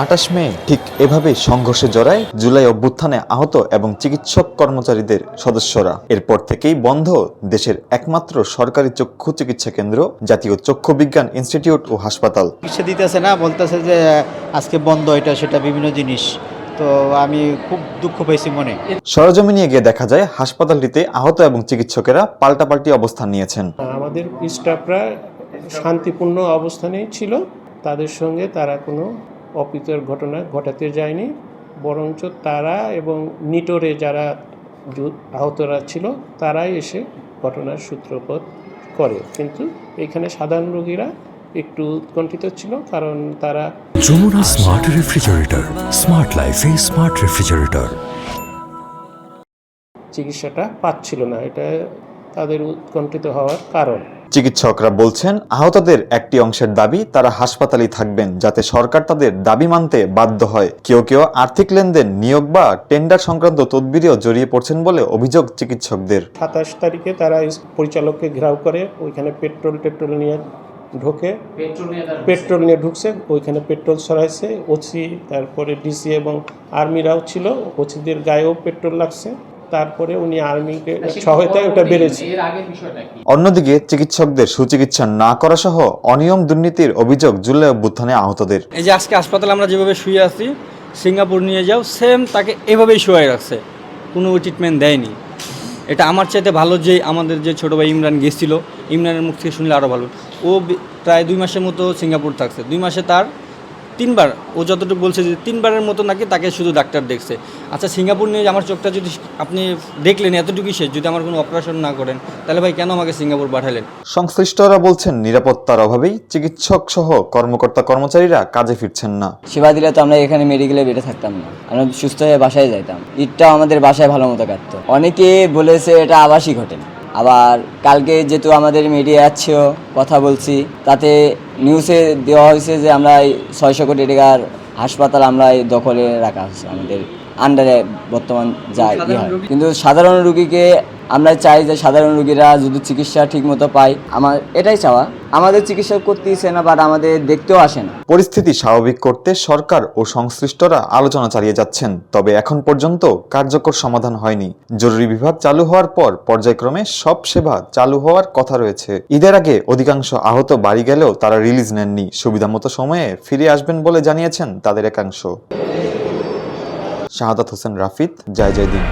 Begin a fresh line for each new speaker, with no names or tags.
২৮ মে ঠিক এভাবেই সংঘর্ষে জড়ায় জুলাই অভ্যুত্থানে আহত এবং চিকিৎসক কর্মচারীদের সদস্যরা। এরপর থেকেই বন্ধ দেশের একমাত্র সরকারি চক্ষু চিকিৎসা কেন্দ্র, জাতীয় চক্ষু বিজ্ঞান ইনস্টিটিউট ও হাসপাতাল।
চিকিৎসা দিতেছে না, বলতেছে যে আজকে বন্ধ, এটা সেটা বিভিন্ন জিনিস। তো আমি খুব দুঃখ পেয়েছি মনে।
সরজমিনে গিয়ে দেখা যায় হাসপাতালটিতে আহত এবং চিকিৎসকেরা পাল্টাপাল্টি অবস্থান নিয়েছেন।
আমাদের স্টাফরা শান্তিপূর্ণ অবস্থানেই ছিল, তাদের সঙ্গে তারা কোনো অপ্রীতিকর ঘটনা ঘটাতে যায়নি, বরঞ্চ তারা এবং নিটোরে যারা আহতরা ছিল তারাই এসে ঘটনার সূত্রপাত করে। কিন্তু এখানে সাধারণ রোগীরা একটু উৎকণ্ঠিত ছিল, কারণ তারা
যমুনা স্মার্ট রেফ্রিজারেটর, স্মার্ট লাইফে স্মার্ট রেফ্রিজারেটর
চিকিৎসাটা পাচ্ছিল না, এটা তাদের উৎকণ্ঠিত হওয়ার কারণ।
চিকিৎসকরা বলছেন আহতদের একটি অংশের দাবি তারা হাসপাতালেই থাকবেন, যাতে সরকার তাদের দাবি মানতে বাধ্য হয়। কেউ কেউ আর্থিক লেনদেন, নিয়োগ বা টেন্ডার সংক্রান্ত তদবিরেও জড়িয়ে পড়ছেন বলে অভিযোগ চিকিৎসকদের।
27 তারিখে তারা পরিচালককে ঘেরাও করে, ওইখানে পেট্রোল নিয়ে ঢোকে, পেট্রোল নিয়ে ঢুকছে, ওইখানে পেট্রোল ছড়াইছে। ওসি, তারপরে ডিসি এবং আর্মিরাও ছিল, ওসিদের গায়েও পেট্রোল লাগছে। তারপরে উনি আর্মিকে সহায়তায় ওটা বেড়েছে।
অন্যদিকে চিকিৎসকদের সুচিকিৎসা না করা সহ অনিয়ম দুর্নীতির অভিযোগ জুলাই অভ্যুত্থানে আহতদের।
এই যে আজকে হাসপাতালে আমরা যেভাবে শুয়ে আছি, সিঙ্গাপুর নিয়ে যাও, সেম তাকে এভাবেই শুয়ে রাখছে, কোনো ট্রিটমেন্ট দেয়নি। এটা আমার চাইতে ভালো যে আমাদের যে ছোটো ভাই ইমরান গেছিলো, ইমরানের মুখ থেকে শুনলে আরও ভালো। ও প্রায় 2 মাসের মতো সিঙ্গাপুর থাকছে। 2 মাসে তার 3 বার, ও যতটুকু বলছে যে 3 বারের মতো নাকি তাকে শুধু ডাক্তার দেখছে। আচ্ছা, সিঙ্গাপুর নিয়ে আমার চোখটা যদি আপনি দেখলেন এতটুকুই শেষ, যদি আমার কোনো অপারেশন না করেন, তাহলে ভাই কেন আমাকে সিঙ্গাপুর পাঠালেন?
সংশ্লিষ্টরা বলছেন নিরাপত্তার অভাবেই চিকিৎসক সহ কর্মকর্তা কর্মচারীরা কাজে ফিরছেন না।
সেবা দিলে তো আমরা এখানে মেডিকেলে বেড়ে থাকতাম না, আমরা সুস্থ হয়ে বাসায় যাইতাম। ঈদটাও আমাদের বাসায় ভালো মতো কাটতো। অনেকে বলেছে এটা আবাসিক হোটেল। আবার কালকে যেহেতু আমাদের মিডিয়া আছেও কথা বলছি, তাতে নিউজে দেওয়া হয়েছে যে আমরা 600 কোটি টাকার হাসপাতাল আমরা দখলে রাখা হচ্ছে, আমাদের আন্ডারে বর্তমান যা হয়। কিন্তু সাধারণ রুগীকে আমরা চাই যে সাধারণ রুগীরা যদি চিকিৎসা ঠিক মতো পায়, আমার এটাই চাওয়া। আমাদের চিকিৎসা করতেইছে না, বাট আমাদের দেখতেও আসে না।
পরিস্থিতি স্বাভাবিক করতে সরকার ও সংশ্লিষ্টরা আলোচনা চালিয়ে যাচ্ছেন, তবে এখন পর্যন্ত কার্যকর সমাধান হয়নি। জরুরি বিভাগ চালু হওয়ার পর পর্যায়ক্রমে সব সেবা চালু হওয়ার কথা রয়েছে। ঈদের আগে অধিকাংশ আহত বাড়ি গেলেও তারা রিলিজ নেননি। সুবিধামতো সময়ে ফিরে আসবেন বলে জানিয়েছেন তাদের একাংশ। শাহাদাত হোসেন রাফিদ, জয় জয় দিন।